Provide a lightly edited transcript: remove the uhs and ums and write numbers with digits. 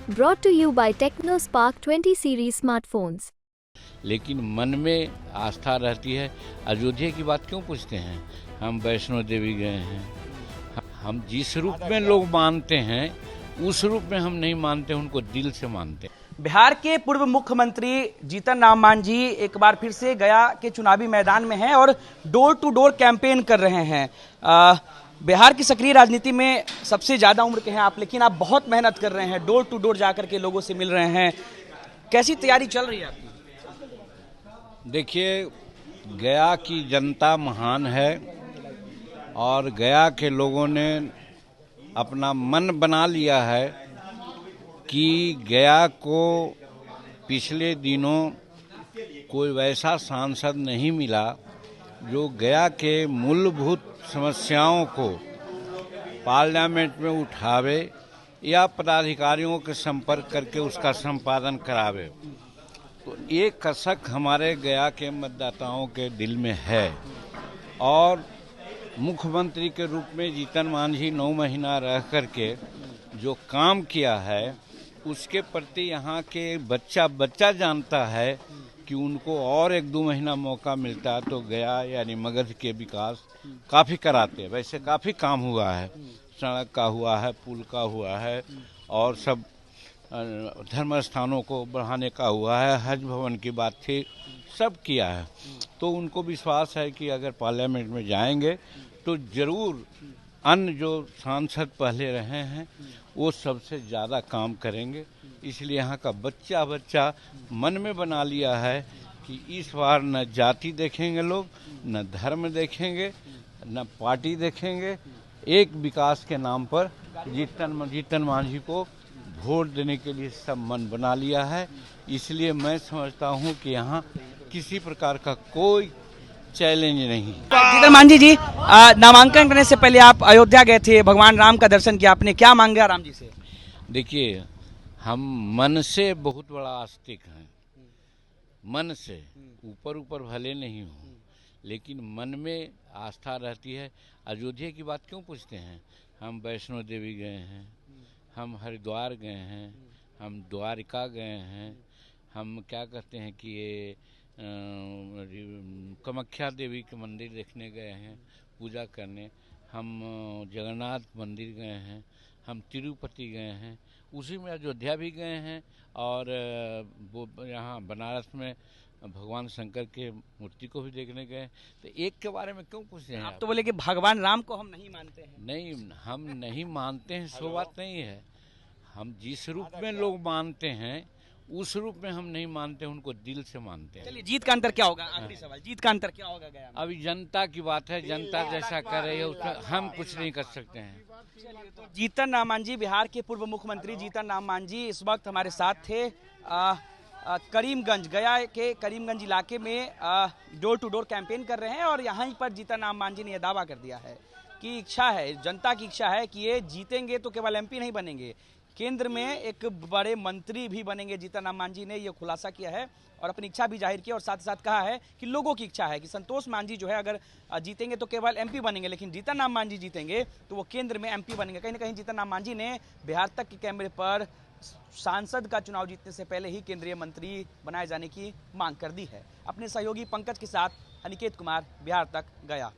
Brought to you by TechnoSpark 20 series smartphones. लेकिन मन में आस्था रहती है। अयोध्या की बात क्यों पूछते हैं? हम वैष्णो देवी गए हैं। हम जिस रूप में लोग मानते हैं उस रूप में हम नहीं मानते, उनको दिल से मानते हैं। बिहार के पूर्व मुख्यमंत्री जीतन राम मांझी एक बार फिर से गया के चुनावी मैदान में हैं और डोर टू डोर कैंपेन कर रहे हैं। बिहार की सक्रिय राजनीति में सबसे ज्यादा उम्र के हैं आप, लेकिन आप बहुत मेहनत कर रहे हैं, डोर टू डोर जाकर के लोगों से मिल रहे हैं। कैसी तैयारी चल रही है आपकी? देखिए, गया की जनता महान है और गया के लोगों ने अपना मन बना लिया है कि गया को पिछले दिनों कोई वैसा सांसद नहीं मिला जो गया के मूलभूत समस्याओं को पार्लियामेंट में उठावे या पदाधिकारियों के संपर्क करके उसका संपादन करावे। तो ये कसक हमारे गया के मतदाताओं के दिल में है और मुख्यमंत्री के रूप में जीतन मांझी 9 महीना रह करके जो काम किया है उसके प्रति यहाँ के बच्चा जानता है कि उनको और 1-2 महीना मौका मिलता तो गया यानी मगध के विकास काफ़ी कराते। वैसे काफ़ी काम हुआ है, सड़क का हुआ है, पुल का हुआ है और सब धर्म स्थानों को बढ़ाने का हुआ है, हज भवन की बात थी, सब किया है। तो उनको विश्वास है कि अगर पार्लियामेंट में जाएंगे तो जरूर अन्य जो सांसद पहले रहे हैं वो सबसे ज़्यादा काम करेंगे। इसलिए यहाँ का बच्चा मन में बना लिया है कि इस बार न जाति देखेंगे लोग, न धर्म देखेंगे, न पार्टी देखेंगे। एक विकास के नाम पर जीतन मांझी को वोट देने के लिए सब मन बना लिया है। इसलिए मैं समझता हूँ कि यहाँ किसी प्रकार का कोई चैलेंज नहीं। जीतन मांझी जी, नामांकन करने से पहले आप अयोध्या गए थे, भगवान राम का दर्शन किया, आपने क्या मांगा राम जी से? देखिए, हम मन से बहुत बड़ा आस्तिक हैं, मन से ऊपर भले नहीं हो लेकिन मन में आस्था रहती है। अयोध्या की बात क्यों पूछते हैं? हम वैष्णो देवी गए हैं, हम हरिद्वार गए हैं, हम द्वारिका गए हैं, हम क्या कहते हैं कि ये कामाख्या देवी के मंदिर देखने गए हैं, पूजा करने, हम जगन्नाथ मंदिर गए हैं, हम तिरुपति गए हैं, उसी में अयोध्या भी गए हैं और वो यहाँ बनारस में भगवान शंकर के मूर्ति को भी देखने गए। तो एक के बारे में क्यों पूछते हैं? आप तो बोले कि भगवान राम को हम नहीं मानते हैं। नहीं, हम नहीं मानते हैं सो बात नहीं है। हम जिस रूप में लोग मानते हैं उस रूप में हम नहीं मानते, उनको दिल से मानते हैं। चलिए, जीत का अंतर क्या होगा? आखिरी सवाल, जीत का अंतर क्या होगा गया में? अभी जनता की बात है, जनता जैसा कर रही है उसमें हम कुछ नहीं कर सकते हैं। तो जीतन राम मांझी, बिहार के पूर्व मुख्यमंत्री जीतन राम मांझी इस वक्त हमारे साथ थे। करीमगंज, गया के करीमगंज इलाके में डोर टू डोर कैंपेन कर रहे हैं और यहाँ पर जीतन राम मांझी ने यह दावा कर दिया है कि इच्छा है, जनता की इच्छा है कि ये जीतेंगे तो केवल एमपी नहीं बनेंगे, केंद्र में एक बड़े मंत्री भी बनेंगे। जीतन राम मांझी ने यह खुलासा किया है और अपनी इच्छा भी जाहिर की और साथ ही साथ कहा है कि लोगों की इच्छा है कि संतोष मांझी जो है अगर जीतेंगे तो केवल एमपी बनेंगे, लेकिन जीतन राम मांझी जीतेंगे तो वो केंद्र में एमपी बनेंगे। कहीं ना कहीं जीतन राम मांझी ने बिहार तक के कैमरे पर सांसद का चुनाव जीतने से पहले ही केंद्रीय मंत्री बनाए जाने की मांग कर दी है। अपने सहयोगी पंकज के साथ अनिकेत कुमार, बिहार तक, गया।